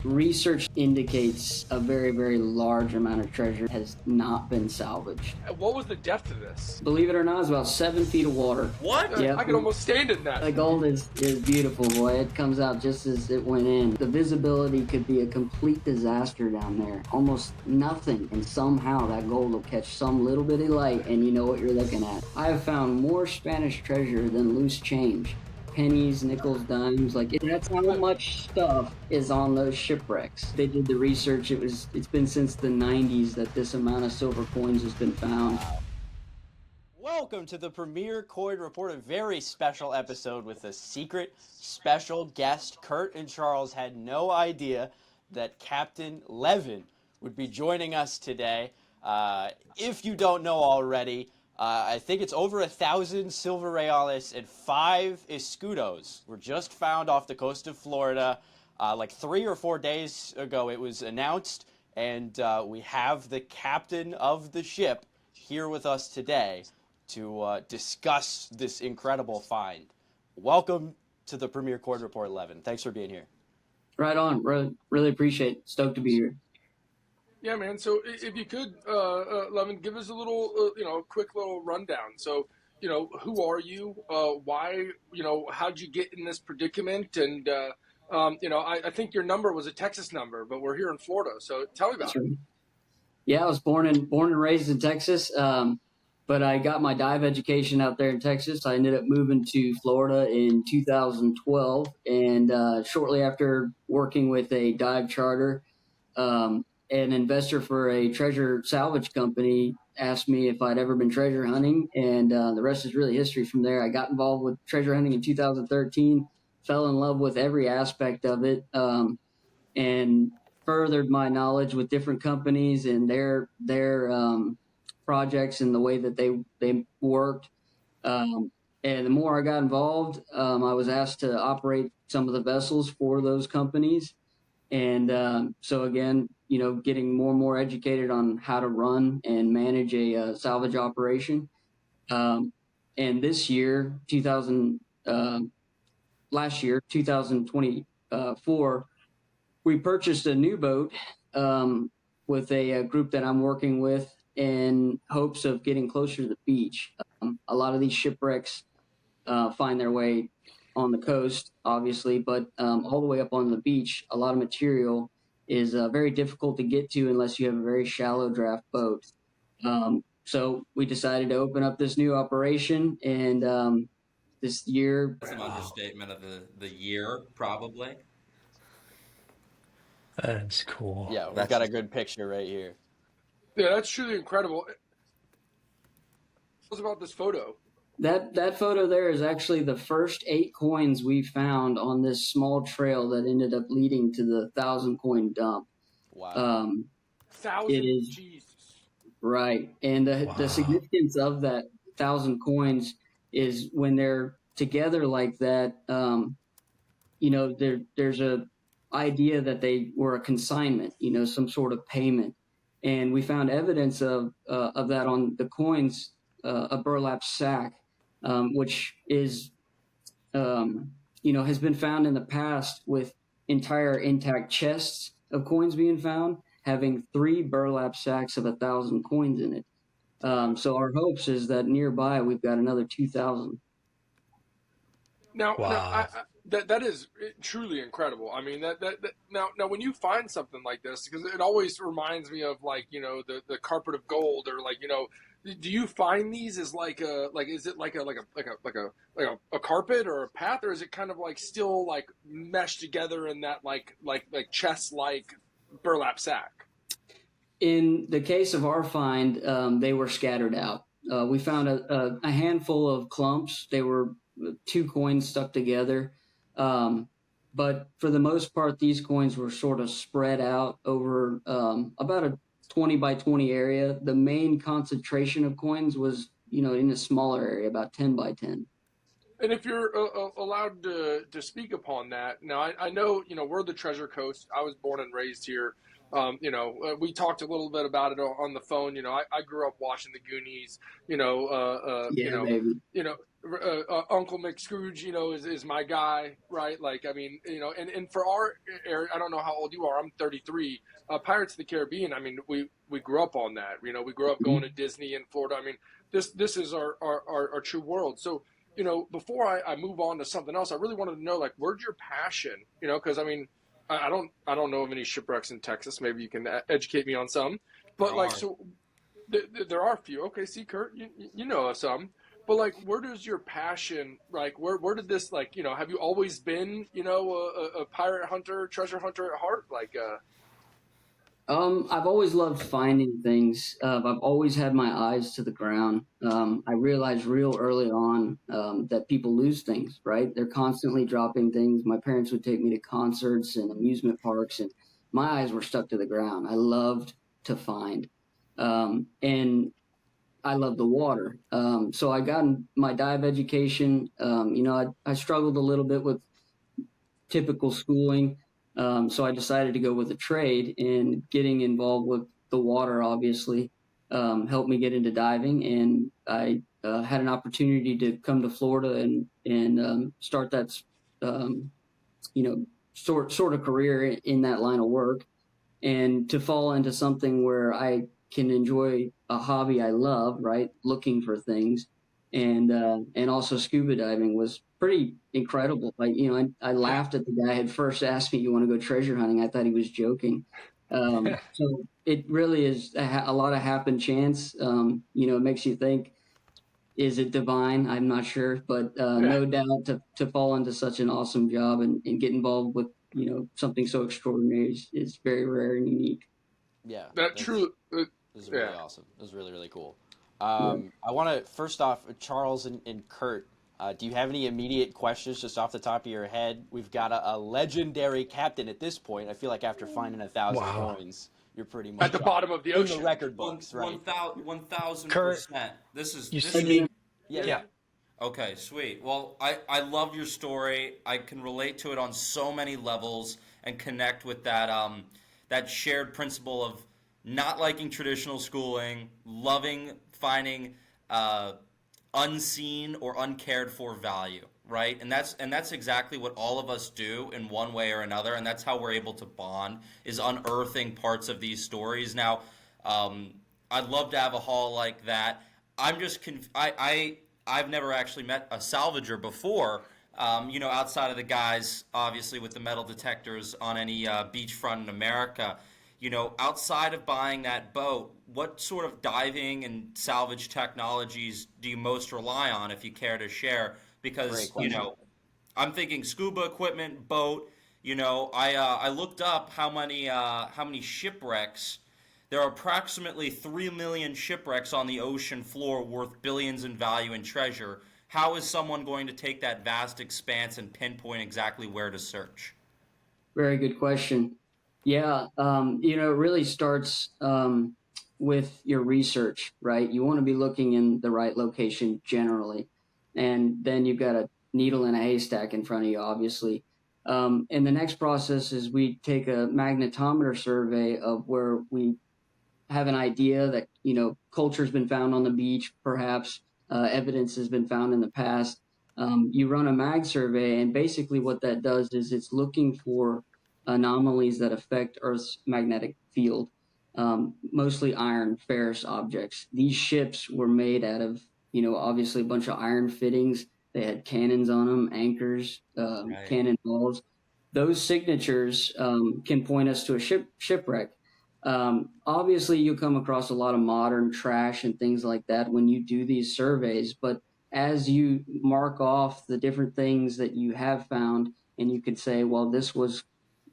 Research indicates a very, very large amount of treasure has not been salvaged. What was the depth of this? Believe it or not, it's about 7 feet of water. What? Yep. I could almost stand in that. The gold is beautiful, boy. It comes out just as it went in. The visibility could be a complete disaster down there. Almost nothing. And somehow that gold will catch some little bit of light and you know what you're looking at. I have found more Spanish treasure than loose change. Pennies, nickels, dimes, that's how much stuff is on those shipwrecks. They did the research. It's been since the 90s that this amount of silver coins has been found. Welcome to the Premier Coin Report, a very special episode with a secret special guest. Kurt and Charles had no idea that Captain Levin would be joining us today. If you don't know already, I think it's over 1,000 silver reales and 5 escudos were just found off the coast of Florida. Like 3 or 4 days ago it was announced, and we have the captain of the ship here with us today to discuss this incredible find. Welcome to the Premier Coin Report, Levin. Thanks for being here. Right on. Really appreciate it. Stoked to be here. Yeah, man. So if you could, Levin, give us a little, quick little rundown. So, who are you? Why, how'd you get in this predicament? And, I think your number was a Texas number, but we're here in Florida. So tell me about it. Yeah, I was born and raised in Texas, but I got my dive education out there in Texas. I ended up moving to Florida in 2012, and shortly after working with a dive charter, an investor for a treasure salvage company asked me if I'd ever been treasure hunting, and the rest is really history from there. I got involved with treasure hunting in 2013, fell in love with every aspect of it, and furthered my knowledge with different companies and their projects and the way that they worked. And the more I got involved, I was asked to operate some of the vessels for those companies. And so again, getting more and more educated on how to run and manage a salvage operation. And this year, last year, 2024, we purchased a new boat with a group that I'm working with in hopes of getting closer to the beach. A lot of these shipwrecks find their way on the coast, obviously, but all the way up on the beach, a lot of material is very difficult to get to unless you have a very shallow draft boat. So we decided to open up this new operation, and this year... That's an understatement of the year, probably. That's cool. Yeah, we've got a good picture right here. Yeah, that's truly incredible. What was about this photo? That photo there is actually the first 8 coins we found on this small trail that ended up leading to the 1,000-coin dump. Wow. 1,000? It is, Jesus. right. And the significance of that 1,000 coins is when they're together like that, there's a idea that they were a consignment, some sort of payment. And we found evidence of that on the coins, a burlap sack. Which is, has been found in the past with entire intact chests of coins being found, having 3 burlap sacks of 1,000 coins in it. So our hopes is that nearby we've got another 2,000. Now, Wow. that is truly incredible. I mean, now when you find something like this, because it always reminds me of the carpet of gold, or do you find these as is it like a carpet or a path, or is it kind of still meshed together in that like chest like burlap sack? In the case of our find, they were scattered out. We found a handful of clumps. They were 2 coins stuck together. But for the most part, these coins were sort of spread out over about a 20 by 20 area. The main concentration of coins was, in a smaller area, about 10 by 10. And if you're allowed to speak upon that, now I know, we're the Treasure Coast. I was born and raised here. We talked a little bit about it on the phone. I grew up watching the Goonies, Yeah, baby. Uncle McScrooge, is my guy, right? Like, I mean, and for our area, I don't know how old you are. I'm 33. Pirates of the Caribbean. I mean, we grew up on that. We grew up going to Disney in Florida. I mean, this is our true world. So, before I move on to something else, I really wanted to know, like, where's your passion? Because I mean, I don't know of any shipwrecks in Texas. Maybe you can educate me on some. But like, so there are a few. Okay, see, Kurt, you know of some. But like, where does your passion, like, where did this, like, have you always been, a pirate hunter, treasure hunter at heart? Like, I've always loved finding things. I've always had my eyes to the ground. I realized real early on that people lose things, right? They're constantly dropping things. My parents would take me to concerts and amusement parks, and my eyes were stuck to the ground. I loved to find. And I love the water. So I got my dive education. I struggled a little bit with typical schooling. So I decided to go with a trade, and getting involved with the water obviously helped me get into diving. And I had an opportunity to come to Florida and start that, sort of career in that line of work, and to fall into something where I can enjoy a hobby I love, right? Looking for things. And also scuba diving was pretty incredible. Like, I laughed at the guy who had first asked me, "You want to go treasure hunting?" I thought he was joking. So it really is a lot of happen chance. It makes you think, is it divine? I'm not sure, but no doubt to fall into such an awesome job and get involved with, something so extraordinary is very rare and unique. Yeah. that true. This is really awesome. This is really, really cool. Yeah. I want to, first off, Charles and Kurt, do you have any immediate questions just off the top of your head? We've got a legendary captain at this point. I feel like after finding 1,000 coins, you're pretty much At the bottom of the in ocean. the record books, right? 1,000%. This is You this see is me? Yeah. Okay, sweet. Well, I love your story. I can relate to it on so many levels and connect with that shared principle of not liking traditional schooling, loving finding unseen or uncared for value, right? And that's exactly what all of us do in one way or another, and that's how we're able to bond, is unearthing parts of these stories. Now, I'd love to have a haul like that. I'm just I've never actually met a salvager before. Outside of the guys, obviously, with the metal detectors on any beachfront in America. Outside of buying that boat, what sort of diving and salvage technologies do you most rely on, if you care to share? Because, I'm thinking scuba equipment, boat. I looked up how many shipwrecks. There are approximately 3 million shipwrecks on the ocean floor worth billions in value and treasure. How is someone going to take that vast expanse and pinpoint exactly where to search? Very good question. Yeah, it really starts with your research, right? You want to be looking in the right location generally, and then you've got a needle in a haystack in front of you, obviously. And the next process is we take a magnetometer survey of where we have an idea that, culture's been found on the beach, perhaps evidence has been found in the past. You run a mag survey, and basically what that does is it's looking for anomalies that affect Earth's magnetic field, mostly iron, ferrous objects. These ships were made out of, obviously a bunch of iron fittings. They had cannons on them, anchors, cannonballs. Those signatures can point us to a shipwreck. Obviously, you'll come across a lot of modern trash and things like that when you do these surveys, but as you mark off the different things that you have found, and you could say, well, this was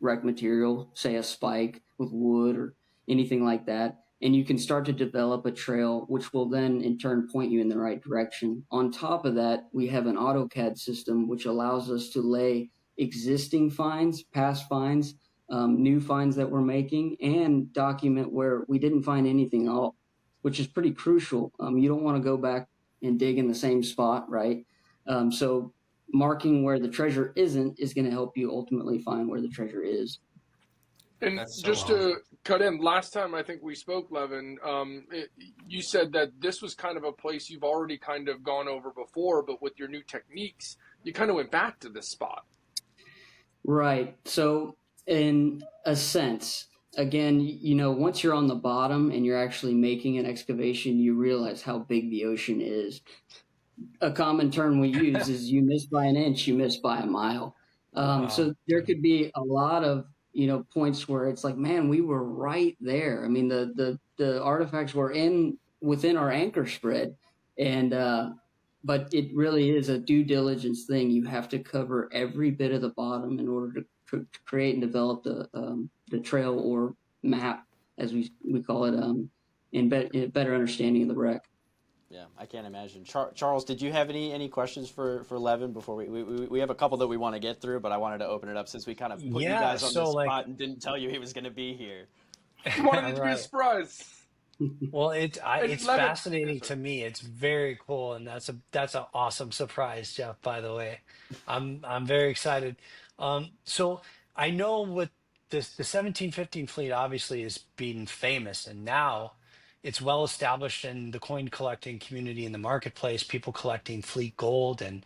wreck material, say a spike with wood or anything like that, and you can start to develop a trail, which will then in turn point you in the right direction. On top of that, we have an AutoCAD system, which allows us to lay existing finds, past finds, new finds that we're making, and document where we didn't find anything at all, which is pretty crucial. You don't want to go back and dig in the same spot, right? So marking where the treasure isn't is going to help you ultimately find where the treasure is. And That's so just awesome. cut in. Last time I think we spoke, Levin, you said that this was kind of a place you've already kind of gone over before, but with your new techniques, you kind of went back to this spot. Right. So, in a sense, again, once you're on the bottom and you're actually making an excavation, you realize how big the ocean is. A common term we use is you miss by an inch, you miss by a mile. So there could be a lot of points where it's like, man, we were right there. I mean, the artifacts were within our anchor spread, and but it really is a due diligence thing. You have to cover every bit of the bottom in order to create and develop the trail or map, as we call it, in better understanding of the wreck. Yeah, I can't imagine. Charles, did you have any questions for Levin before we have a couple that we want to get through, but I wanted to open it up since we kind of put you guys on the spot and didn't tell you he was going to be here. You wanted it to be a surprise. Well, it's fascinating to me. It's very cool, and that's an awesome surprise, Jeff. By the way, I'm very excited. So I know with the 1715 fleet obviously is being famous, and now it's well established in the coin collecting community in the marketplace. People collecting fleet gold and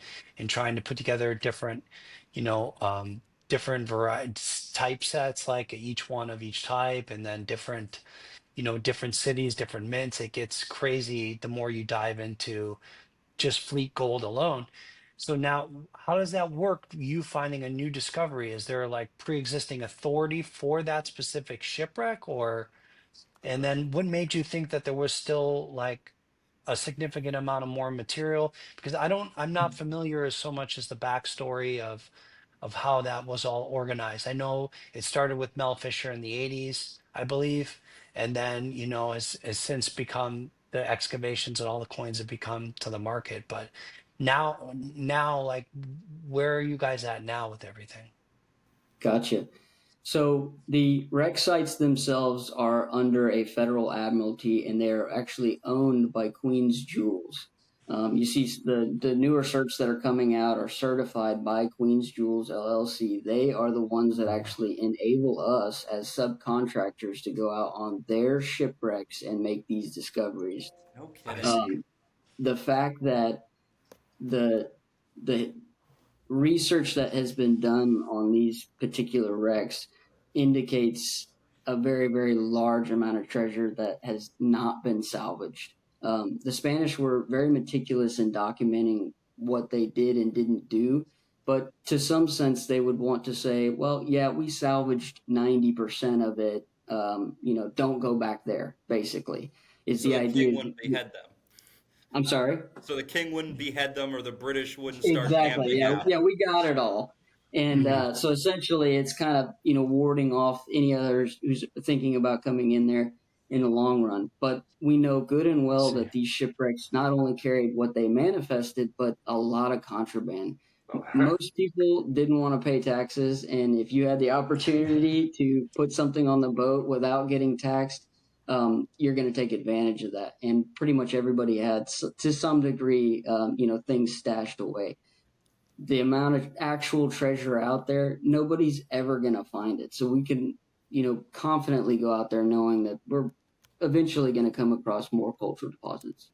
trying to put together different, different variety typesets, like each one of each type, and then different cities, different mints. It gets crazy the more you dive into just fleet gold alone. So now, how does that work? You finding a new discovery? Is there like pre-existing authority for that specific shipwreck, and then what made you think that there was still like a significant amount of more material? Because I'm not familiar as so much as the backstory of how that was all organized. I know it started with Mel Fisher in the 80s, I believe, and then has since become the excavations and all the coins have become to the market. But now, like, where are you guys at now with everything? Gotcha. So the wreck sites themselves are under a federal admiralty, and they're actually owned by Queen's Jewels. You see the newer certs that are coming out are certified by Queen's Jewels LLC. They are the ones that actually enable us as subcontractors to go out on their shipwrecks and make these discoveries. No kidding. The fact that the research that has been done on these particular wrecks indicates a very, very large amount of treasure that has not been salvaged. The Spanish were very meticulous in documenting what they did and didn't do, but to some sense they would want to say, well, yeah, we salvaged 90% of it. Don't go back there, basically. Is the idea. King wouldn't behead them. I'm sorry? So the king wouldn't behead them, or the British wouldn't start camping out. Yeah, we got it all. And so essentially it's kind of, warding off any others who's thinking about coming in there in the long run. But we know good and well that these shipwrecks not only carried what they manifested, but a lot of contraband. Most people didn't want to pay taxes, and if you had the opportunity to put something on the boat without getting taxed, you're going to take advantage of that. And pretty much everybody had, to some degree, things stashed away. The amount of actual treasure out there, nobody's ever going to find it. So we can, confidently go out there knowing that we're eventually going to come across more cultural deposits.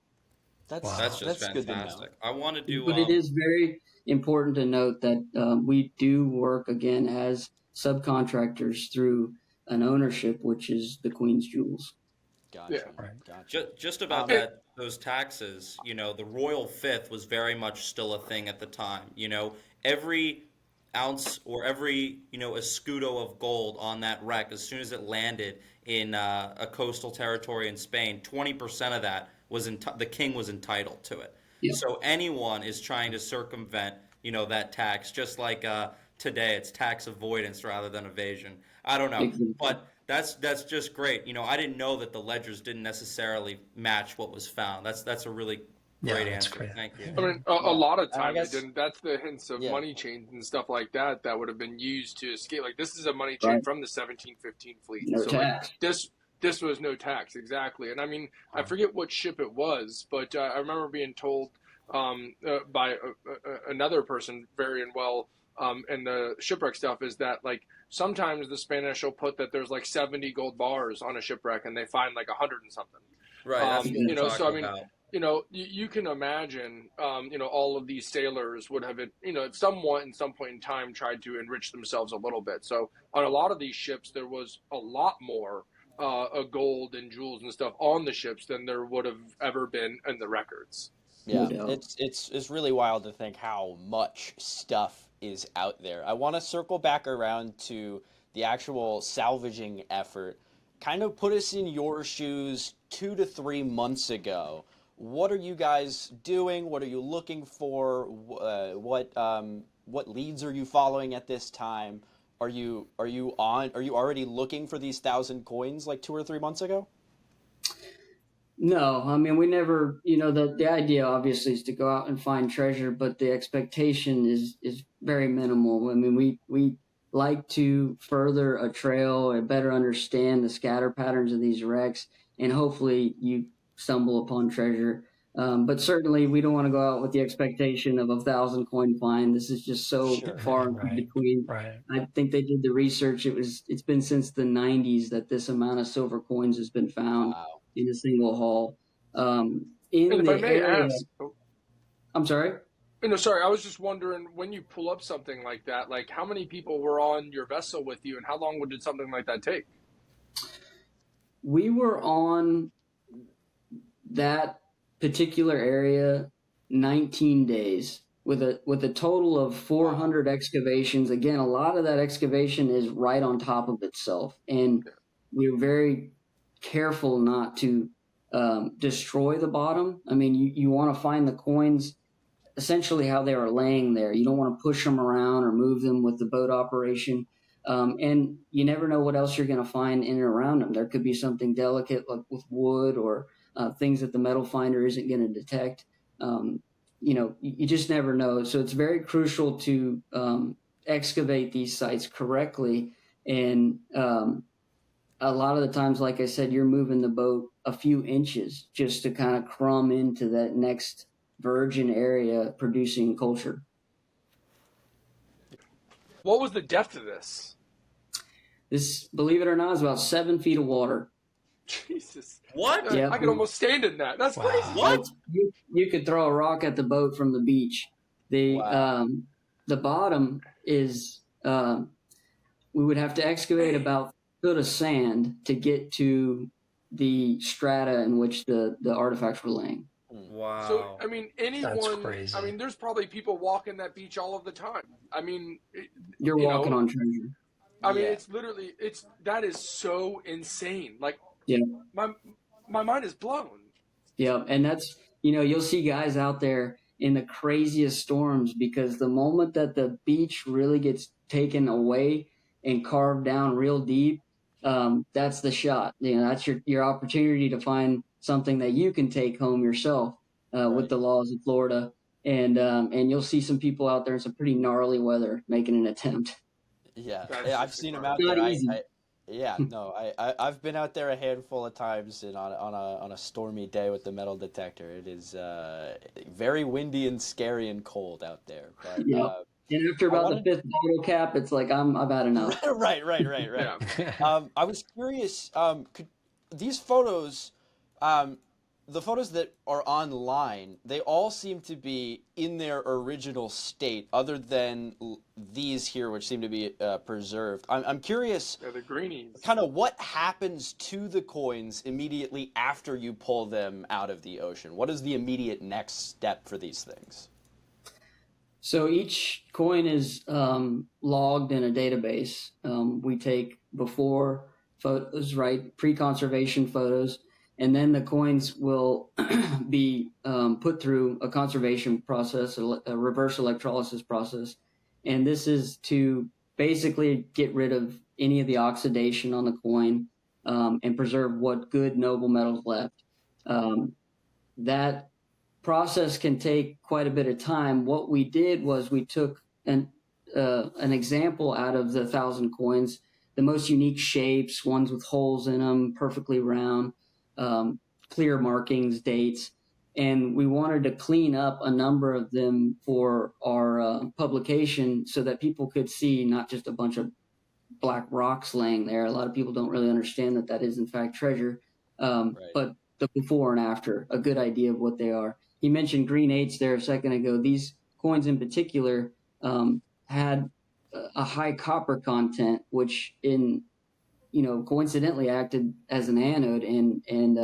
That's just fantastic. I want to do. But it is very important to note that we do work again as subcontractors through an ownership, which is the Queen's Jewels. Gotcha. Yeah. Gotcha. Just about those taxes, the royal fifth was very much still a thing at the time. Every ounce or every escudo of gold on that wreck, as soon as it landed in a coastal territory in Spain, 20% of that was the king was entitled to it. Yep. So anyone is trying to circumvent that tax, just like today it's tax avoidance rather than evasion. I don't know, exactly. But that's just great. I didn't know that the ledgers didn't necessarily match what was found. That's a really great answer. Great. Thank you. I mean, a lot of times they didn't. That's the hints of money chains and stuff like that would have been used to escape. Like, this is a money chain from the 1715 fleet. No tax. Like, this was no tax, exactly. And I mean, I forget what ship it was, but I remember being told by another person very well and the shipwreck stuff is that like sometimes the Spanish will put that there's like 70 gold bars on a shipwreck and they find like 100 and something. Right. That's what I'm So I talking mean, about. you can imagine, all of these sailors would have, somewhat in some point in time tried to enrich themselves a little bit. So on a lot of these ships, there was a lot more gold and jewels and stuff on the ships than there would have ever been in the records. Yeah, it's really wild to think how much stuff is out there. I want to circle back around to the actual salvaging effort. Kind of put us in your shoes 2 to 3 months ago. What are you guys doing? What are you looking for? What leads are you following at this time? Are you already looking for these 1,000 coins like 2 or 3 months ago? No, I mean, we never, the idea obviously is to go out and find treasure, but the expectation is very minimal. I mean, we like to further a trail and better understand the scatter patterns of these wrecks, and hopefully you stumble upon treasure. But certainly we don't want to go out with the expectation of 1,000 coin find. This is just so far in between. Right. I think they did the research. It's been since the 90s that this amount of silver coins has been found. Wow. In a single haul. And if I may ask, I'm sorry? Sorry, I was just wondering, when you pull up something like that, like how many people were on your vessel with you and how long did something like that take? We were on that particular area 19 days with a total of 400 excavations. Again, a lot of that excavation is right on top of itself. And we're very careful not to destroy the bottom. I mean, you want to find the coins essentially how they are laying there. You don't want to push them around or move them with the boat operation. And you never know what else you're going to find in and around them. There could be something delicate like with wood or things that the metal finder isn't going to detect. You just never know. So it's very crucial to excavate these sites correctly. And a lot of the times, like I said, you're moving the boat a few inches just to kind of crumb into that next virgin area producing culture. What was the depth of this? This, believe it or not, is about 7 feet of water. Jesus. What? Yeah. I could almost stand in that. That's crazy. What? You could throw a rock at the boat from the beach. The bottom is we would have to excavate about a foot of sand to get to the strata in which the artifacts were laying. Wow. So, I mean, That's crazy. I mean, there's probably people walking that beach all of the time. I mean, You're walking on treasure. I mean, that is so insane. Like, yeah, my mind is blown. Yeah, and that's, you'll see guys out there in the craziest storms because the moment that the beach really gets taken away and carved down real deep, that's the shot. That's your opportunity to find something that you can take home yourself with the laws of Florida. And you'll see some people out there in some pretty gnarly weather making an attempt. Yeah, I've seen them out Not there. easy. I've been out there a handful of times and on a stormy day with the metal detector. It is very windy and scary and cold out there. But, yeah. And after about the fifth bottle cap, it's like I've had enough. Right. I was curious. Could these photos, the photos that are online, they all seem to be in their original state, other than these here, which seem to be preserved. I'm curious. Yeah, the greenies. Kind of what happens to the coins immediately after you pull them out of the ocean? What is the immediate next step for these things? So each coin is logged in a database. We take before photos, right, pre-conservation photos, and then the coins will be put through a conservation process, a reverse electrolysis process. And this is to basically get rid of any of the oxidation on the coin and preserve what good noble metals left. That process can take quite a bit of time. What we did was we took an example out of the 1,000 coins, the most unique shapes, ones with holes in them, perfectly round, clear markings, dates, and we wanted to clean up a number of them for our publication so that people could see not just a bunch of black rocks laying there. A lot of people don't really understand that is in fact treasure, but the before and after, a good idea of what they are. He mentioned green eights there a second ago. These coins in particular had a high copper content, which coincidentally acted as an anode and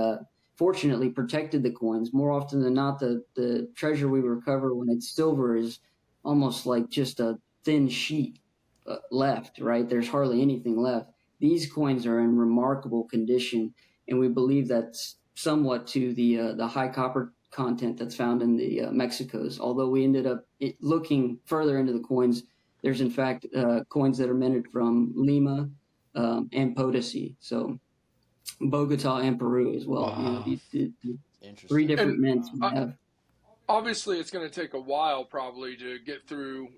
fortunately protected the coins. More often than not, the treasure we recover when it's silver is almost like just a thin sheet left, right? There's hardly anything left. These coins are in remarkable condition, and we believe that's somewhat to the high copper content that's found in the Mexicos. Although we ended up looking further into the coins, there's in fact coins that are minted from Lima and Potosí, so Bogota and Peru as well. Wow. The 3 different mints we have. Obviously, it's going to take a while probably to get through,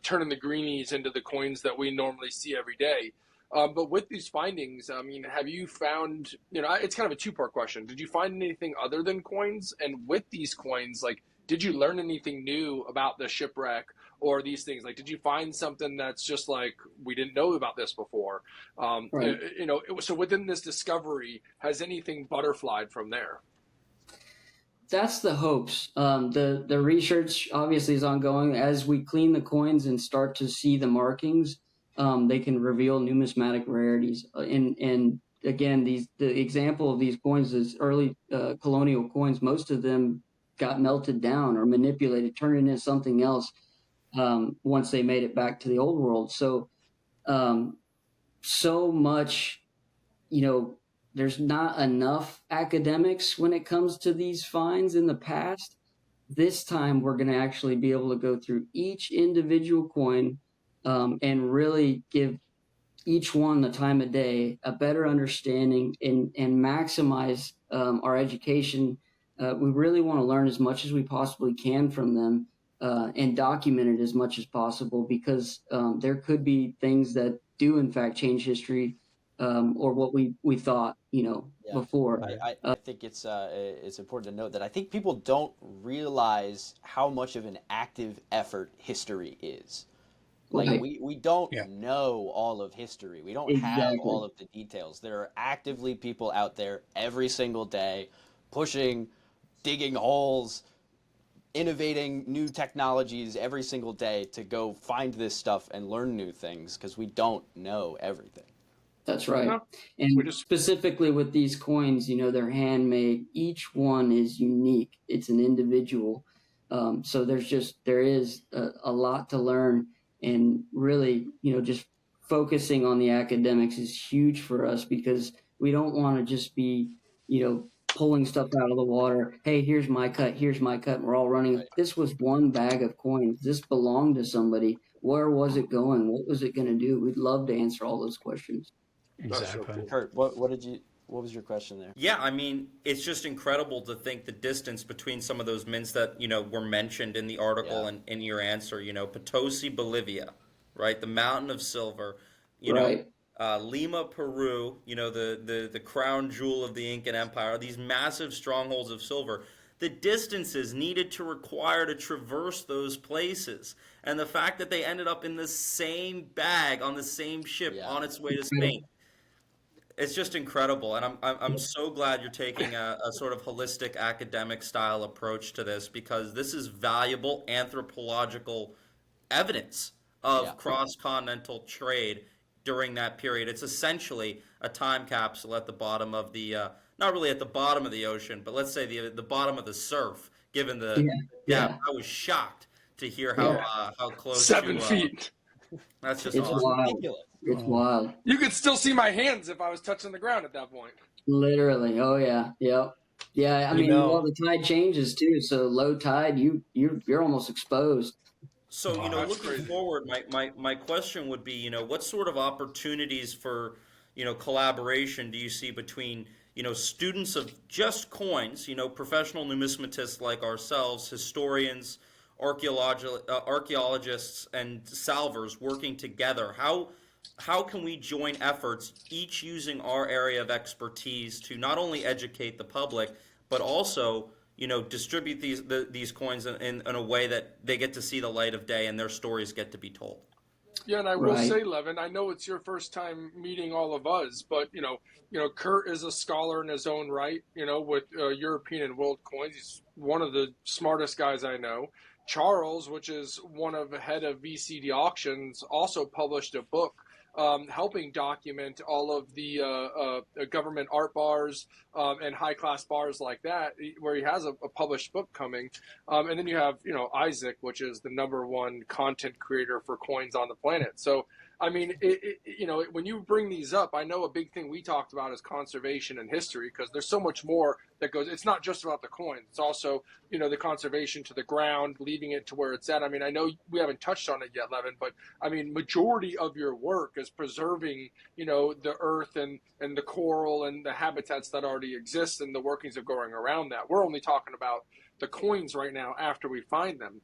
turning the greenies into the coins that we normally see every day. But with these findings, I mean, have you found, it's kind of a two-part question. Did you find anything other than coins? And with these coins, like, did you learn anything new about the shipwreck or these things? Like, did you find something that's just like, we didn't know about this before? Right. So within this discovery, has anything butterflied from there? That's the hopes. The research obviously is ongoing. As we clean the coins and start to see the markings, they can reveal numismatic rarities. And again, the example of these coins is early colonial coins. Most of them got melted down or manipulated, turned into something else once they made it back to the old world. So, so much, there's not enough academics when it comes to these finds in the past. This time, we're going to actually be able to go through each individual coin and really give each one the time of day, a better understanding, and maximize our education. We really want to learn as much as we possibly can from them and document it as much as possible, because there could be things that do, in fact, change history or what we thought, before. I think it's important to note that I think people don't realize how much of an active effort history is. Like, Right. we don't know all of history. We don't have Exactly. all of the details. There are actively people out there every single day pushing, digging holes, innovating new technologies every single day to go find this stuff and learn new things, because we don't know everything. That's right. No, And specifically with these coins, they're handmade. Each one is unique. It's an individual. So there is a lot to learn, and really, just focusing on the academics is huge for us, because we don't want to just be, pulling stuff out of the water. Hey, here's my cut. And we're all running. Right. This was one bag of coins. This belonged to somebody. Where was it going? What was it going to do? We'd love to answer all those questions. Exactly. Kurt, what was your question there? Yeah, I mean, it's just incredible to think the distance between some of those mints that, were mentioned in the article and in your answer, Potosí, Bolivia, right? The mountain of silver, Right. Lima, Peru, the crown jewel of the Incan Empire, these massive strongholds of silver. The distances needed to require to traverse those places, and the fact that they ended up in the same bag on the same ship on its way to Spain. It's just incredible, and I'm so glad you're taking a sort of holistic academic style approach to this, because this is valuable anthropological evidence of cross-continental trade during that period. It's essentially a time capsule at the bottom of the not really at the bottom of the ocean, but let's say the bottom of the surf. Given the depth, I was shocked to hear how close 7 feet. That's just It's awesome. wild. Ridiculous. It's wild. You could still see my hands if I was touching the ground at that point. Literally. Oh yeah. Yep. Yeah. I mean, the tide changes too. So low tide, you're almost exposed. So, That's looking crazy. forward, my question would be, what sort of opportunities for, collaboration do you see between, students of just coins, professional numismatists like ourselves, historians, archaeologists, and salvors working together? How can we join efforts, each using our area of expertise, to not only educate the public, but also, distribute these coins in a way that they get to see the light of day and their stories get to be told. Yeah, and I will Right. say, Levin, I know it's your first time meeting all of us, but Kurt is a scholar in his own right. With European and world coins, he's one of the smartest guys I know. Charles, which is one of the head of VCD auctions, also published a book helping document all of the government art bars and high class bars like that, where he has a published book coming. And then you have, Isaac, which is the #1 content creator for coins on the planet. So, I mean, when you bring these up, I know a big thing we talked about is conservation and history, because there's so much more that goes. It's not just about the coins. It's also, the conservation to the ground, leaving it to where it's at. I mean, I know we haven't touched on it yet, Levin, but I mean, majority of your work is preserving, the earth and the coral and the habitats that already exist and the workings of going around that. We're only talking about the coins right now after we find them.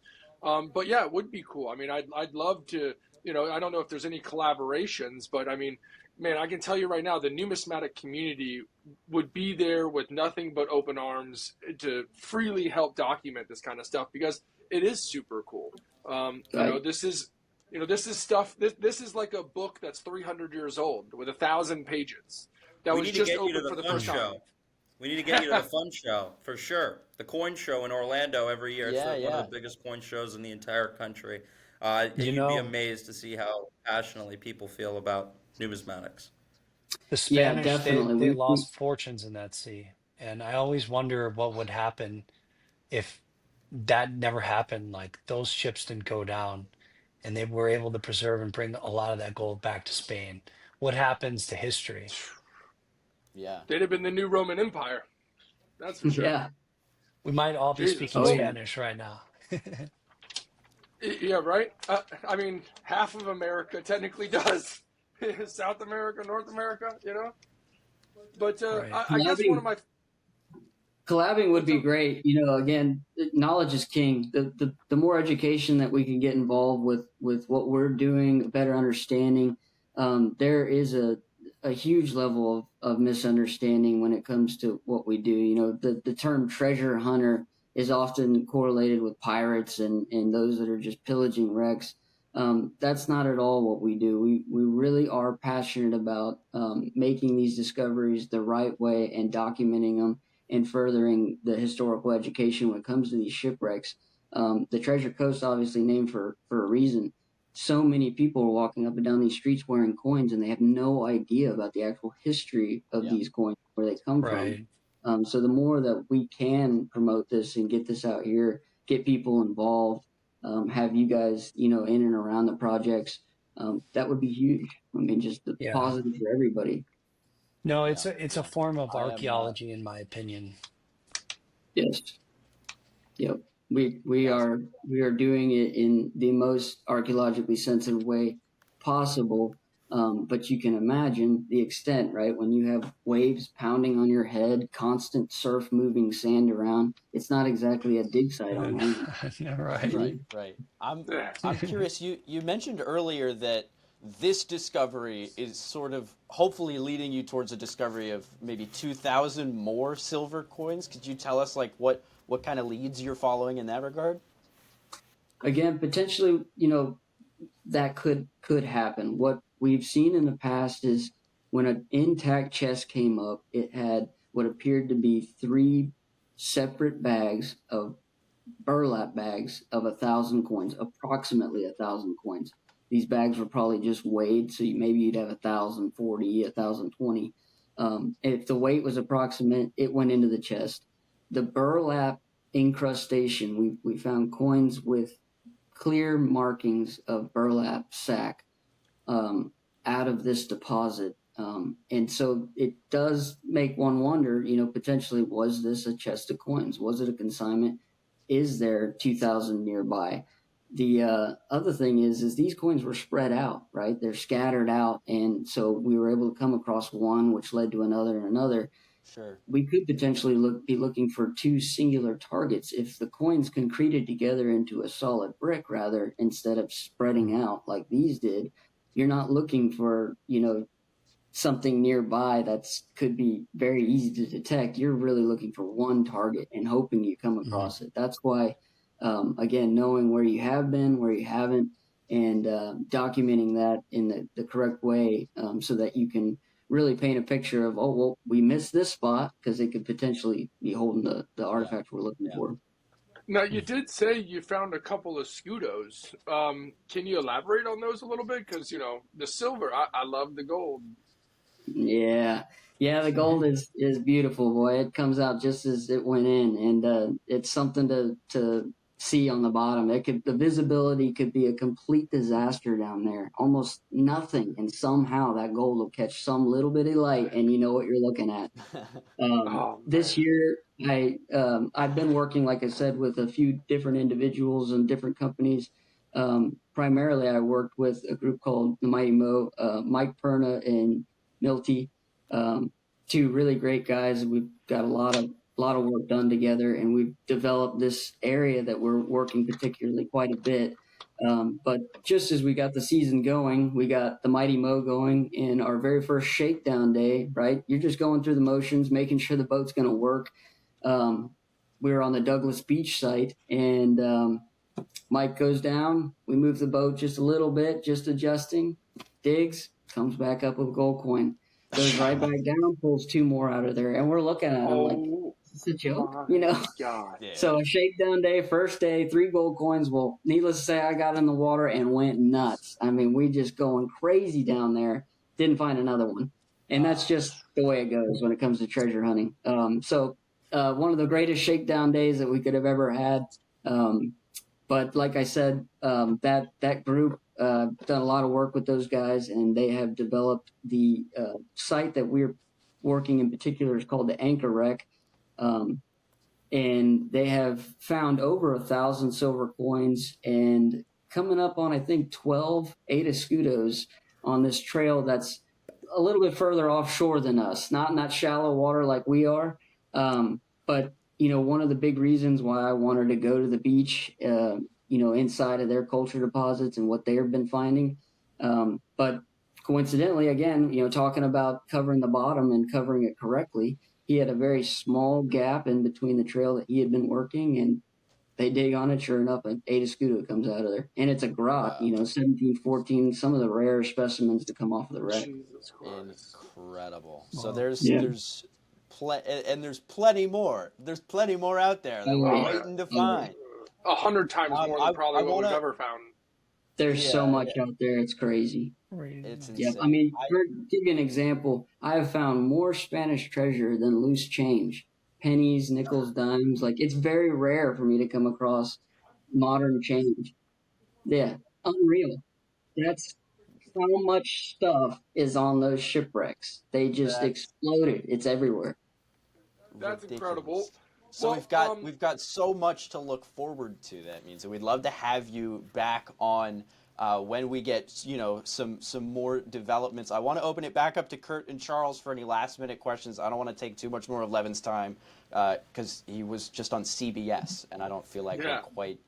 But yeah, it would be cool. I mean, I'd love to, I don't know if there's any collaborations, but I mean, man, I can tell you right now, the numismatic community would be there with nothing but open arms to freely help document this kind of stuff, because it is super cool. This is stuff. This is like a book that's 300 years old with 1,000 pages. That We was need to just get you to open for the the fun first time. show. We need to get you to the fun show for sure. The coin show in Orlando every year. It's Yeah, like one yeah. of the biggest coin shows in the entire country. You You'd be know, amazed to see how passionately people feel about numismatics. the Yeah, Spanish, definitely. they We lost fortunes in that sea. And I always wonder what would happen if that never happened. Like those ships didn't go down and they were able to preserve and bring a lot of that gold back to Spain. What happens to history? Yeah. They'd have been the new Roman Empire. That's for sure. yeah. We might all be Jesus. speaking Oh, yeah. Spanish right now. Yeah, right. I mean, half of America technically does. South America, North America, But Right. I guess one of my Collabing would be great. Again, knowledge is king. The more education that we can get involved with what we're doing, a better understanding. There is a huge level of misunderstanding when it comes to what we do. The term treasure hunter is often correlated with pirates and those that are just pillaging wrecks. That's not at all what we do. We really are passionate about making these discoveries the right way and documenting them and furthering the historical education when it comes to these shipwrecks. The Treasure Coast, obviously named for a reason. So many people are walking up and down these streets wearing coins, and they have no idea about the actual history of Yeah. these coins, where they come Right. from. So the more that we can promote this and get this out here, get people involved, have you guys, in and around the projects, that would be huge. I mean, just the Yeah. positive for everybody. No, Yeah. it's a form of I am, archaeology, in my opinion. Yes. Yep. We are doing it in the most archaeologically sensitive way possible. But you can imagine the extent, right? When you have waves pounding on your head, constant surf moving sand around, it's not exactly a dig site on land. Right. Right. I'm curious. You mentioned earlier that this discovery is sort of hopefully leading you towards a discovery of maybe 2,000 more silver coins. Could you tell us like what kind of leads you're following in that regard? Again, potentially, that could happen. What we've seen in the past is when an intact chest came up, it had what appeared to be 3 separate bags of burlap bags of 1,000 coins, approximately 1,000 coins. These bags were probably just weighed, so maybe you'd have 1,040, 1,020. If the weight was approximate, it went into the chest. The burlap incrustation, we found coins with clear markings of burlap sack out of this deposit. And so it does make one wonder, potentially, was this a chest of coins? Was it a consignment? Is there 2,000 nearby? The other thing is these coins were spread out, right? They're scattered out. And so we were able to come across one, which led to another and another. Sure. We could potentially be looking for 2 singular targets. If the coins concreted together into a solid brick, rather, instead of spreading out like these did, you're not looking for, something nearby that's could be very easy to detect. You're really looking for one target and hoping you come across it. That's why, again, knowing where you have been, where you haven't, and documenting that in the correct way, so that you can really paint a picture of, oh, well, we missed this spot because it could potentially be holding the artifact we're looking for. Now, you did say you found a couple of escudos. Can you elaborate on those a little bit? Because, you know, the silver, I love the gold. Yeah. Yeah, the gold is beautiful, boy. It comes out just as it went in, and it's something to see on the bottom. The visibility could be a complete disaster down there. Almost nothing, and somehow that gold will catch some little bitty light, and you know what you're looking at. This year, I've been working, like I said, with a few different individuals and different companies. Primarily, I worked with a group called the Mighty Mo, Mike Perna and Milty, two really great guys. We've got a lot of work done together, and we've developed this area that we're working particularly quite a bit. But just as we got the season going, we got the Mighty Mo going in our very first shakedown day, right? You're just going through the motions, making sure the boat's going to work. We were on the Douglas Beach site, and Mike goes down. We move the boat just a little bit, just adjusting, digs, comes back up with a gold coin, goes right back down, pulls two more out of there. And we're looking at him like, is this a joke? You know? God. Yeah. So a shakedown day, first day, 3 gold coins. Well, needless to say, I got in the water and went nuts. I mean, we just going crazy down there. Didn't find another one. And that's just the way it goes when it comes to treasure hunting. So one of the greatest shakedown days that we could have ever had. But like I said, that group done a lot of work with those guys, and they have developed the site that we're working in particular is called the Anchor Wreck. And they have found over 1,000 silver coins and coming up on, I think, 8 escudos on this trail that's a little bit further offshore than us, not in that shallow water like we are. But, you know, one of the big reasons why I wanted to go to the beach, you know, inside of their culture deposits and what they have been finding. But coincidentally, again, you know, talking about covering the bottom and covering it correctly, he had a very small gap in between the trail that he had been working, and they dig on it. Sure enough, an 8 escudo comes out of there. And it's a grot, you know, 17, 14, some of the rare specimens to come off of the wreck. Jesus Christ. Incredible. So there's plenty more. There's plenty more out there that we're waiting to find. 100 times more than probably what we've ever found. There's so much out there. It's crazy. It's insane. Yeah, I mean, to give you an example, I have found more Spanish treasure than loose change. Pennies, nickels, dimes. Like, it's very rare for me to come across modern change. Yeah, unreal. That's how much stuff is on those shipwrecks. They just exploded. It's everywhere. That's incredible. So Well, we've got so much to look forward to. That means, and we'd love to have you back on when we get, you know, some more developments. I want to open it back up to Kurt and Charles for any last minute questions. I don't want to take too much more of Levin's time because he was just on CBS, and I don't feel like we're quite.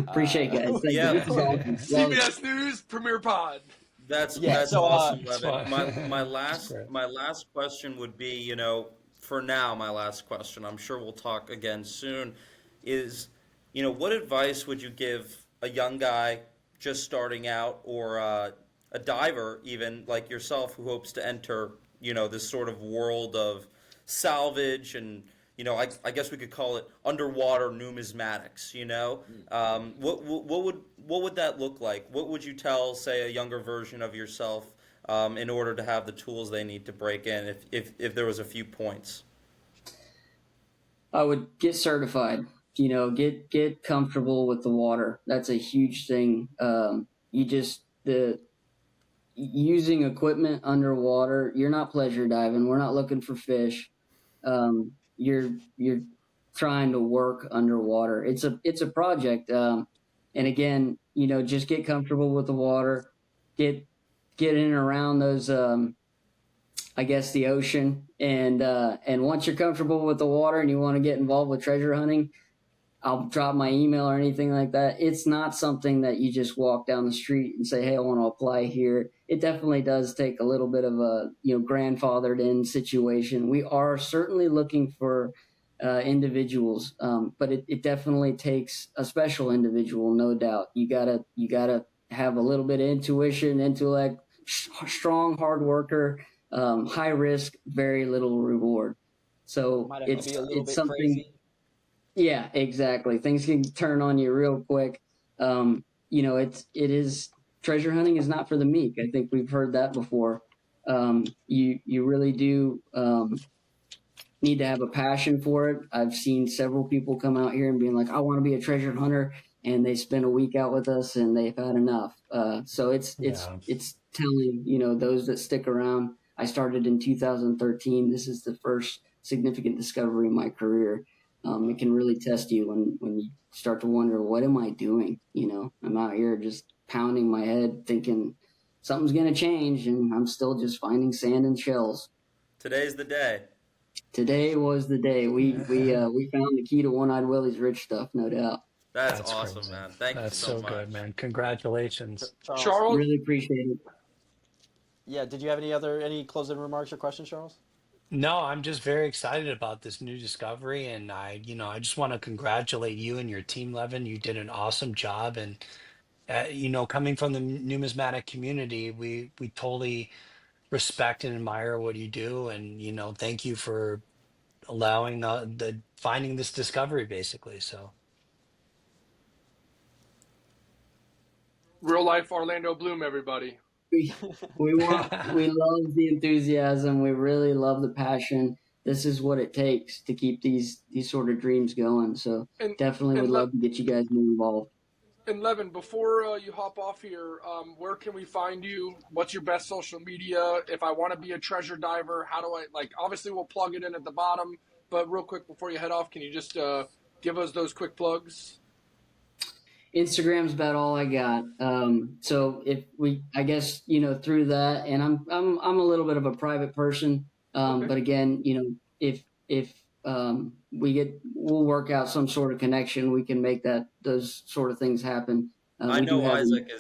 Appreciate it, guys. Thank you. This is awesome. CBS News Premier Pod. That's so, awesome, Levin. My last question would be, you know, for now, my last question, I'm sure we'll talk again soon, is, you know, what advice would you give a young guy just starting out, or a diver even like yourself who hopes to enter, you know, this sort of world of salvage and, you know, I guess we could call it underwater numismatics, you know? What would that look like? What would you tell, say, a younger version of yourself in order to have the tools they need to break in, if there was a few points? I would get certified, you know, get comfortable with the water. That's a huge thing. Using equipment underwater, you're not pleasure diving. We're not looking for fish. You're trying to work underwater. It's a project. And again, you know, just get comfortable with the water, get in and around those, I guess, the ocean. And once you're comfortable with the water and you want to get involved with treasure hunting, I'll drop my email or anything like that. It's not something that you just walk down the street and say, hey, I want to apply here. It definitely does take a little bit of a, grandfathered in situation. We are certainly looking for individuals, but it definitely takes a special individual, no doubt. You gotta have a little bit of intuition, intellect, strong, hard worker, high risk, very little reward. So Might have to be a little it's bit something. crazy. Yeah, exactly. Things can turn on you real quick. It is treasure hunting is not for the meek. I think we've heard that before. You really do need to have a passion for it. I've seen several people come out here and being like, I want to be a treasure hunter, and they spend a week out with us and they've had enough. So it's telling, those that stick around. I started in 2013. This is the first significant discovery in my career. It can really test you when you start to wonder, what am I doing? I'm out here just pounding my head thinking something's going to change, and I'm still just finding sand and shells. Today's the day. Today was the day. We found the key to One-Eyed Willie's rich stuff, no doubt. That's awesome, crazy. man. Thank you so much. Good, man. Congratulations. Charles? Really appreciate it. Yeah, did you have any closing remarks or questions, Charles? No, I'm just very excited about this new discovery, and I just want to congratulate you and your team, Levin. You did an awesome job, and coming from the numismatic community, we totally respect and admire what you do, and thank you for allowing the finding this discovery, basically. So Real life Orlando Bloom, everybody. We love the enthusiasm. We really love the passion. This is what it takes to keep these sort of dreams going. So definitely would love to get you guys more involved. And Levin, before you hop off here, where can we find you? What's your best social media? If I want to be a treasure diver, how do I, obviously we'll plug it in at the bottom, but real quick before you head off, can you just give us those quick plugs? Instagram's about all I got. So I guess, through that, and I'm a little bit of a private person. Okay. But again, if we'll work out some sort of connection, we can make those sort of things happen. I know Isaac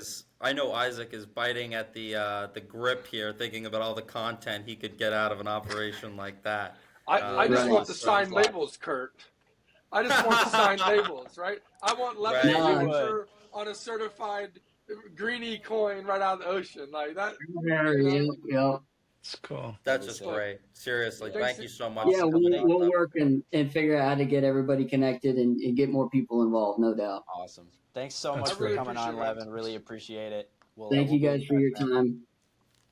is biting at the grip here, thinking about all the content he could get out of an operation like that. I just want the signed labels, Kurt. I just want the signed labels, right? I want Levin's signature on a certified greeny coin right out of the ocean, like that. Yeah. It's cool. That's just great. Seriously, thank you so much. Yeah, we'll work and figure out how to get everybody connected and get more people involved, no doubt. Awesome. Thanks so much for coming on, Levin. Really appreciate it. Thank you guys for your time.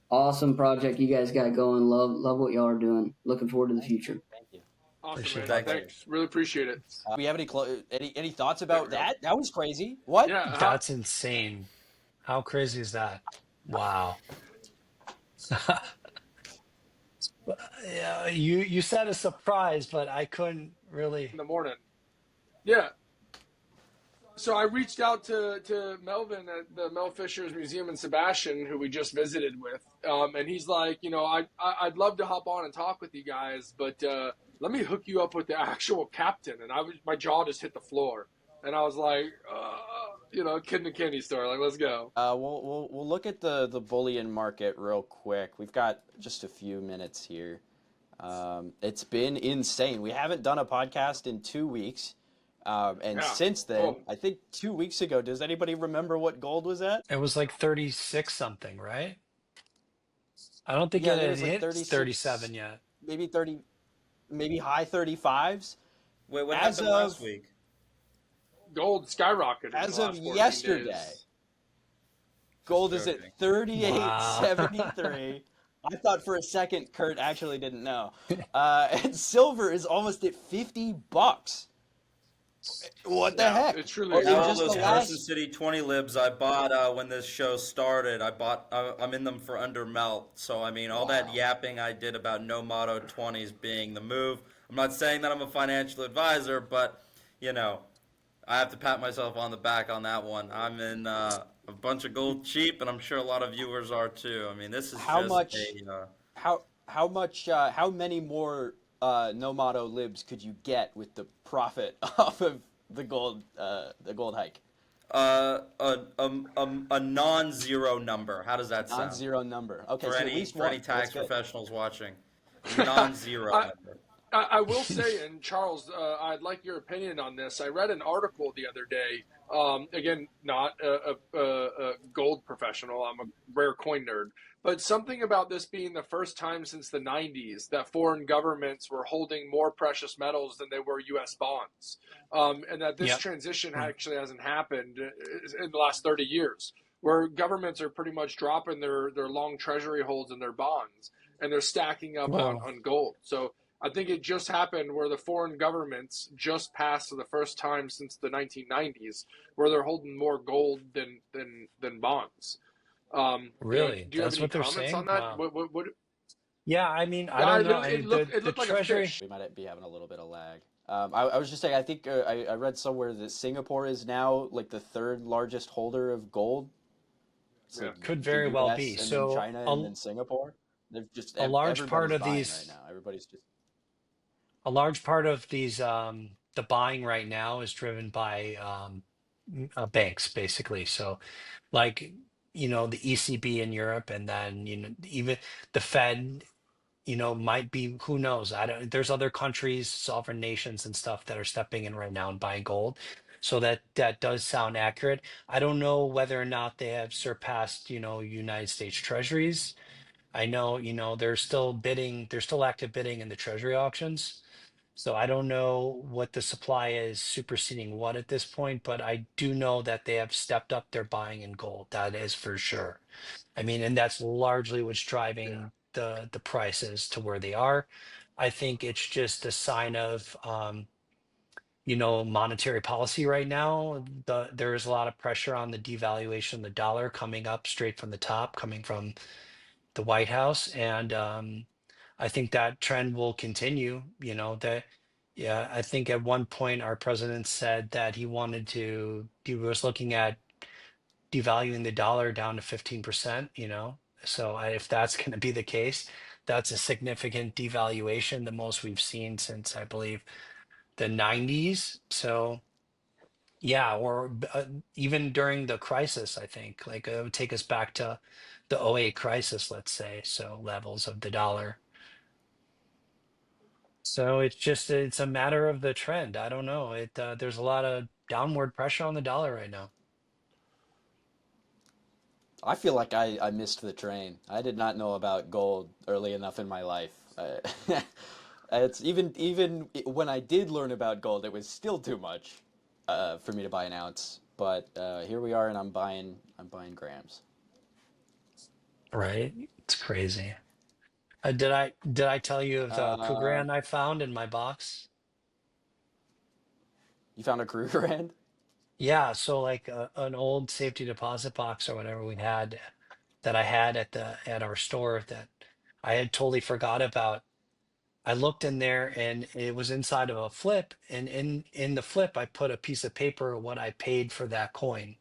Awesome project you guys got going. Love what y'all are doing. Looking forward to the future. Thank you. Awesome, man. Thanks. Really appreciate it. We have any thoughts about that? That was crazy. What? Yeah, That's insane. How crazy is that? Wow. Yeah, you said a surprise, but I couldn't really. in the morning. Yeah. So I reached out to Melvin at the Mel Fisher's Museum in Sebastian, who we just visited with, and he's like, I'd love to hop on and talk with you guys, but let me hook you up with the actual captain. And my jaw just hit the floor, and I was like, kid in a candy store, like, let's go. We'll look at the bullion market real quick. We've got just a few minutes here. It's been insane. We haven't done a podcast in 2 weeks. Since then, I think 2 weeks ago, does anybody remember what gold was at? It was like 36 something, right? I don't think it had hit 37 yet. Maybe 30, maybe high 35s. Wait, what happened last week? Gold skyrocketed As in the of last 14 yesterday. days. Gold is at 38.73. I thought for a second Kurt actually didn't know. And silver is almost at $50. What the heck? It truly All is. those Carson City 20 libs I bought when this show started, I'm in them for under melt. So, I mean, all that yapping I did about no motto 20s being the move. I'm not saying that I'm a financial advisor, but, I have to pat myself on the back on that one. I'm in a bunch of gold cheap, and I'm sure a lot of viewers are too. I mean, this is how many more no motto libs could you get with the profit off of the gold hike? A non-zero number. How does that sound? Non-zero number. Okay, For so at any least one. tax That's good. professionals watching, non-zero I, number. I will say, and Charles, I'd like your opinion on this. I read an article the other day. Again, not a gold professional. I'm a rare coin nerd. But something about this being the first time since the 90s that foreign governments were holding more precious metals than they were U.S. bonds. And that this Yep. transition actually hasn't happened in the last 30 years, where governments are pretty much dropping their long treasury holds in their bonds, and they're stacking up Well, on gold. So I think it just happened where the foreign governments just passed for the first time since the 1990s, where they're holding more gold than bonds. really, Do you have that's any what they're comments on saying? that? Wow. What Yeah, I mean, I yeah, don't know. I mean, it the looked like a treasury. fish. We might be having a little bit of lag. I was just saying, I think I read somewhere that Singapore is now like the third largest holder of gold. So Yeah. Could the very well U.S. be. and then So China and then Singapore. They've just a large part everybody's of buying right these, now. Everybody's just a large part of these, the buying right now is driven by banks, basically. So, like, the ECB in Europe, and then even the Fed. Might be, who knows? I don't, there's other countries, sovereign nations and stuff that are stepping in right now and buying gold. So that does sound accurate. I don't know whether or not they have surpassed, United States treasuries. I know, they're still bidding, they're still active bidding in the treasury auctions. So I don't know what the supply is superseding what at this point, but I do know that they have stepped up their buying in gold. That is for sure. I mean, and that's largely what's Yeah. driving the prices to where they are. I think it's just a sign of monetary policy right now. There is a lot of pressure on the devaluation of the dollar coming up straight from the top, coming from the White House, and I think that trend will continue. That yeah, I think at one point our president said that he was looking at devaluing the dollar down to 15%, So if that's going to be the case, that's a significant devaluation, the most we've seen since I believe the 90s. So yeah, or even during the crisis, I think like it would take us back to the '08 crisis, let's say, so levels of the dollar. So it's a matter of the trend. I don't know. There's a lot of downward pressure on the dollar right now. I feel like I missed the train. I did not know about gold early enough in my life. It's even when I did learn about gold, it was still too much for me to buy an ounce. But here we are, and I'm buying grams. Right? It's crazy. Did I tell you of the Uh, Krugerrand I found in my box? you found a crew grand? Yeah, so like an old safety deposit box or whatever we had that I had at our store that I had totally forgot about. I looked in there and it was inside of a flip, and in the flip I put a piece of paper what I paid for that coin.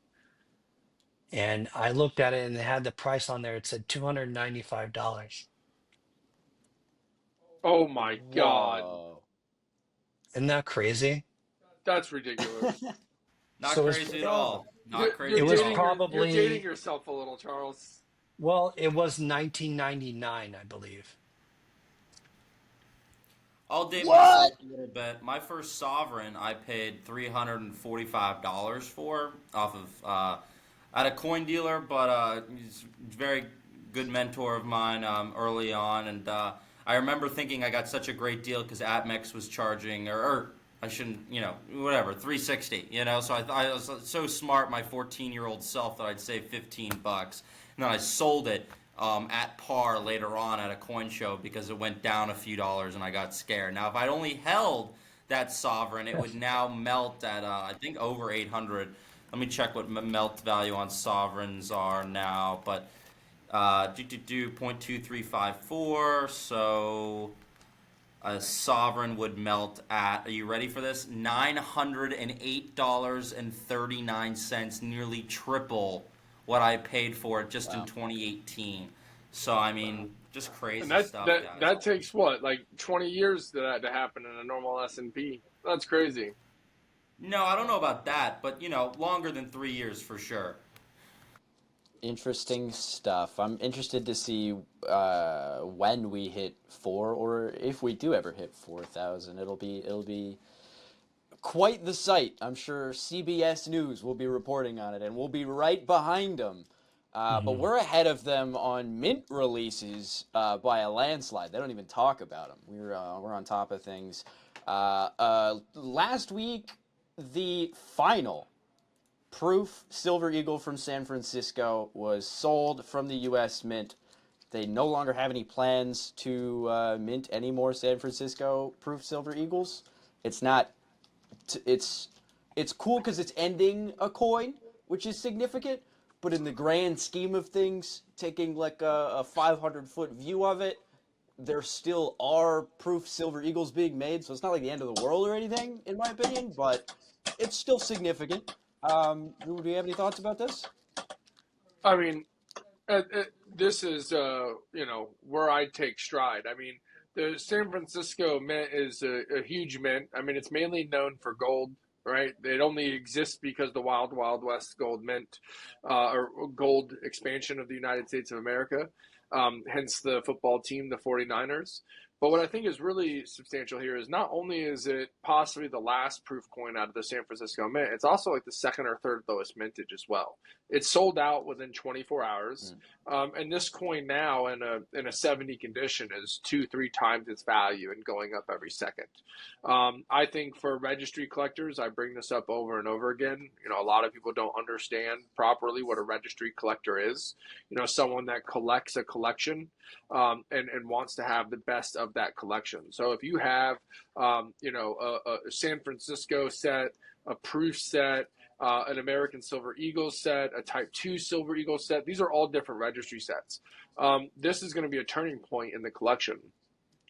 And I looked at it and it had the price on there. It said $295. Oh my God, Whoa. Isn't that crazy? that's ridiculous. Not So crazy at all. Not it crazy at was all. You're dating probably, yourself a little, Charles. well, it was 1999, I believe. I'll date What? myself a little bit. My first sovereign, I paid $345 for off of at a coin dealer, but he's a very good mentor of mine early on, and I remember thinking I got such a great deal because Atmex was charging, or I shouldn't, whatever, 360, So I was so smart, my 14-year-old self, that I'd save 15 bucks, and then I sold it at par later on at a coin show because it went down a few dollars and I got scared. Now, if I'd only held that sovereign, it would now melt at I think over 800. Let me check what melt value on sovereigns are now, but 0.2354. So a sovereign would melt at. Are you ready for this? $908.39, nearly triple what I paid for it just in Wow. 2018. So I mean, just And crazy that stuff, that guys. that takes what, like 20 years to happen in a normal S&P. That's crazy. No, I don't know about that, but longer than 3 years for sure. Interesting stuff. I'm interested to see when we hit 4, or if we do ever hit 4,000. It'll be quite the sight. I'm sure CBS News will be reporting on it, and we'll be right behind them. But Hmm. we're ahead of them on mint releases by a landslide. They don't even talk about them. We're on top of things. Last week, the final proof Silver Eagle from San Francisco was sold from the U.S. Mint. They no longer have any plans to mint any more San Francisco proof Silver Eagles. It's not. It's it's cool because it's ending a coin, which is significant. But in the grand scheme of things, taking like a 500-foot view of it, there still are proof Silver Eagles being made. So it's not like the end of the world or anything, in my opinion. But it's still significant. Do you have any thoughts about this? I mean, this is where I take stride. I mean, the San Francisco Mint is a huge mint. I mean, it's mainly known for gold, right? It only exists because the Wild Wild West Gold Mint, or gold expansion of the United States of America, hence the football team, the 49ers. But what I think is really substantial here is not only is it possibly the last proof coin out of the San Francisco Mint, it's also like the second or third lowest mintage as well. It's sold out within 24 hours. And this coin now in a 70 condition is 2-3 times its value and going up every second. I think for registry collectors, I bring this up over and over again. A lot of people don't understand properly what a registry collector is. Someone that collects a collection, and wants to have the best of that collection. So if you have, a San Francisco set, a proof set, an American Silver Eagle set, a Type 2 Silver Eagle set. These are all different registry sets. This is going to be a turning point in the collection.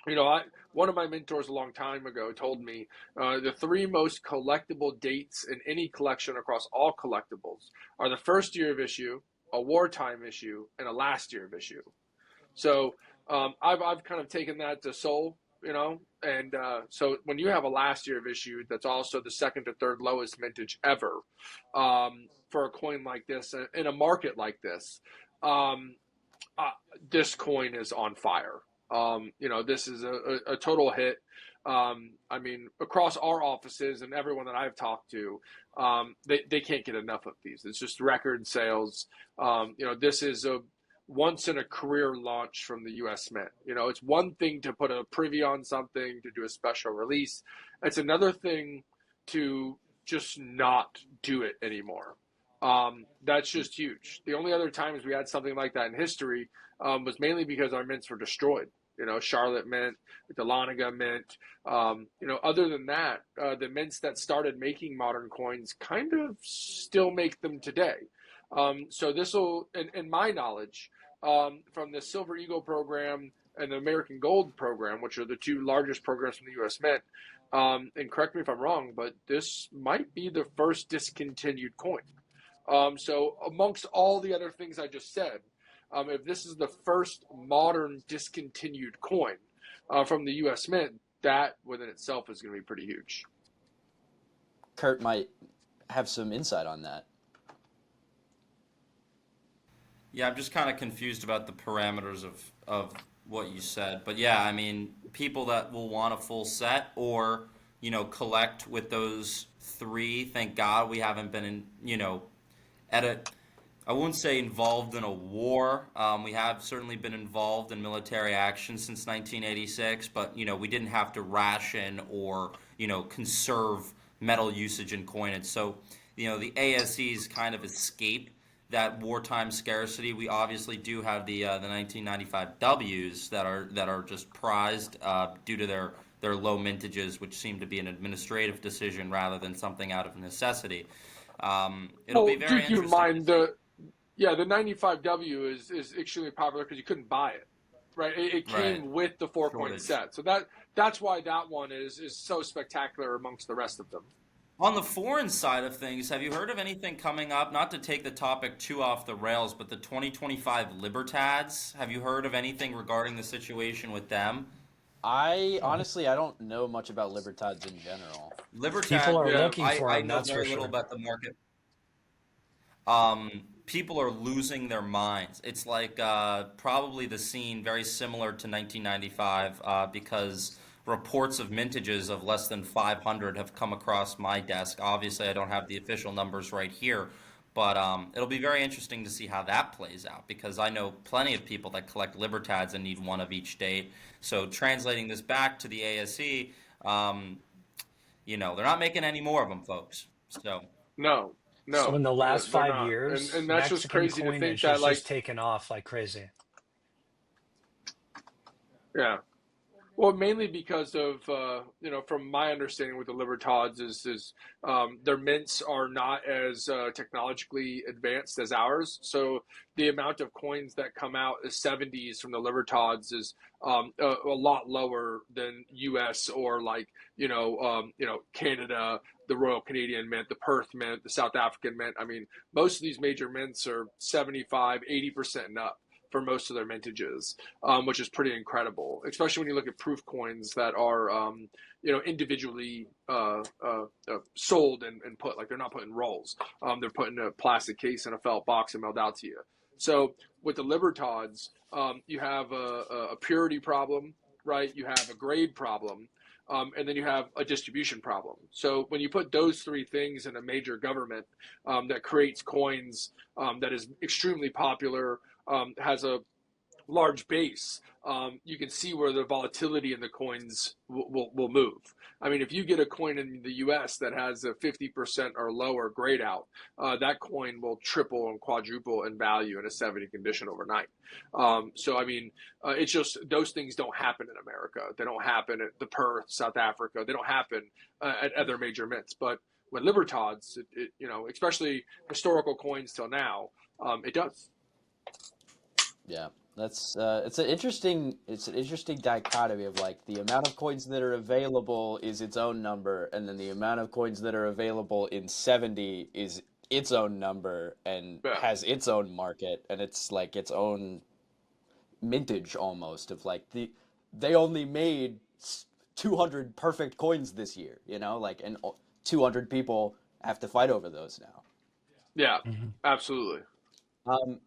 One of my mentors a long time ago told me the three most collectible dates in any collection across all collectibles are the first year of issue, a wartime issue, and a last year of issue. So I've kind of taken that to soul, and so when you have a last year of issue that's also the second to third lowest mintage ever, for a coin like this in a market like this, this coin is on fire. This is a total hit. I mean, across our offices and everyone that I've talked to, they can't get enough of these. It's just record sales. This is a once in a career launch from the US Mint. It's one thing to put a privy on something, to do a special release. It's another thing to just not do it anymore. That's just huge. The only other times we had something like that in history was mainly because our mints were destroyed. Charlotte Mint, the Dahlonega Mint. Other than that, the mints that started making modern coins kind of still make them today. So this will, in my knowledge, from the Silver Eagle program and the American Gold program, which are the two largest programs from the U.S. Mint, and correct me if I'm wrong, but this might be the first discontinued coin. So amongst all the other things I just said, if this is the first modern discontinued coin from the U.S. Mint, that within itself is going to be pretty huge. Kurt might have some insight on that. Yeah, I'm just kind of confused about the parameters of what you said. But yeah, I mean, people that will want a full set or, collect with those three, thank God we haven't been at a, I wouldn't say involved in a war. We have certainly been involved in military action since 1986, but, we didn't have to ration or, conserve metal usage and coinage. So, the ASEs kind of escape that wartime scarcity. We obviously do have the 1995 Ws that are just prized due to their low mintages, which seem to be an administrative decision rather than something out of necessity. It'll be very interesting. Keep in mind the 95W is extremely popular because you couldn't buy it, right? It came with the 4-coin set, so that's why that one is so spectacular amongst the rest of them. On the foreign side of things, have you heard of anything coming up? Not to take the topic too off the rails, but the 2025 Libertads. Have you heard of anything regarding the situation with them? Honestly, I don't know much about Libertads in general. People Libertad, are Yeah. looking for I them, know that's for very little sure. about the market. People are losing their minds. It's like probably the scene very similar to 1995 because reports of mintages of less than 500 have come across my desk. Obviously, I don't have the official numbers right here, but it'll be very interesting to see how that plays out because I know plenty of people that collect Libertads and need one of each date. So translating this back to the ASE, um, they're not making any more of them, folks. So. No, So in no, the last they're five not, and years, and that's just Mexican crazy to think coinage that has like just taken off like crazy. yeah. Well, mainly because of from my understanding with the Libertads is their mints are not as technologically advanced as ours. So the amount of coins that come out as 70s from the Libertads is a lot lower than U.S. or like Canada, the Royal Canadian Mint, the Perth Mint, the South African Mint. I mean, most of these major mints are 75, 80% and up for most of their mintages, which is pretty incredible, especially when you look at proof coins that are, individually sold and put, like they're not put in rolls. They're put in a plastic case in a felt box and mailed out to you. So with the Libertads, you have a purity problem, right? You have a grade problem. And then you have a distribution problem. So when you put those three things in a major government that creates coins that is extremely popular, has a large base, you can see where the volatility in the coins will move. I mean, if you get a coin in the US that has a 50% or lower grade out, that coin will triple and quadruple in value in a 70 condition overnight. So, I mean, it's just those things don't happen in America. They don't happen at the Perth, South Africa. They don't happen at other major mints. But with Libertads, especially historical coins till now, it does. Yeah, that's it's an interesting dichotomy of like the amount of coins that are available is its own number, and then the amount of coins that are available in 70 is its own number and Yeah. has its own market, and it's like its own mintage almost of like they only made 200 perfect coins this year, like, and 200 people have to fight over those now. Yeah, Mhm. absolutely. Um,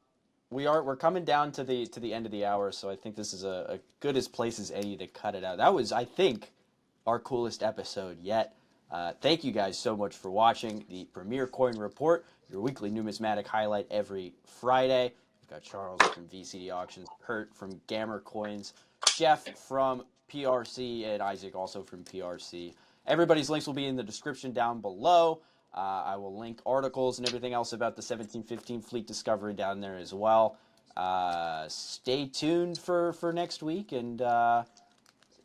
we're coming down to the end of the hour, so I think this is a good as place as any to cut it out. That was, I think, our coolest episode yet. Thank you guys so much for watching the Premier Coin Report, your weekly numismatic highlight every Friday. We've got Charles from VCD Auctions, Kurt from Gammer Coins, Jeff from PRC, and Isaac also from PRC. Everybody's links will be in the description down below. I will link articles and everything else about the 1715 fleet discovery down there as well. Stay tuned for next week, and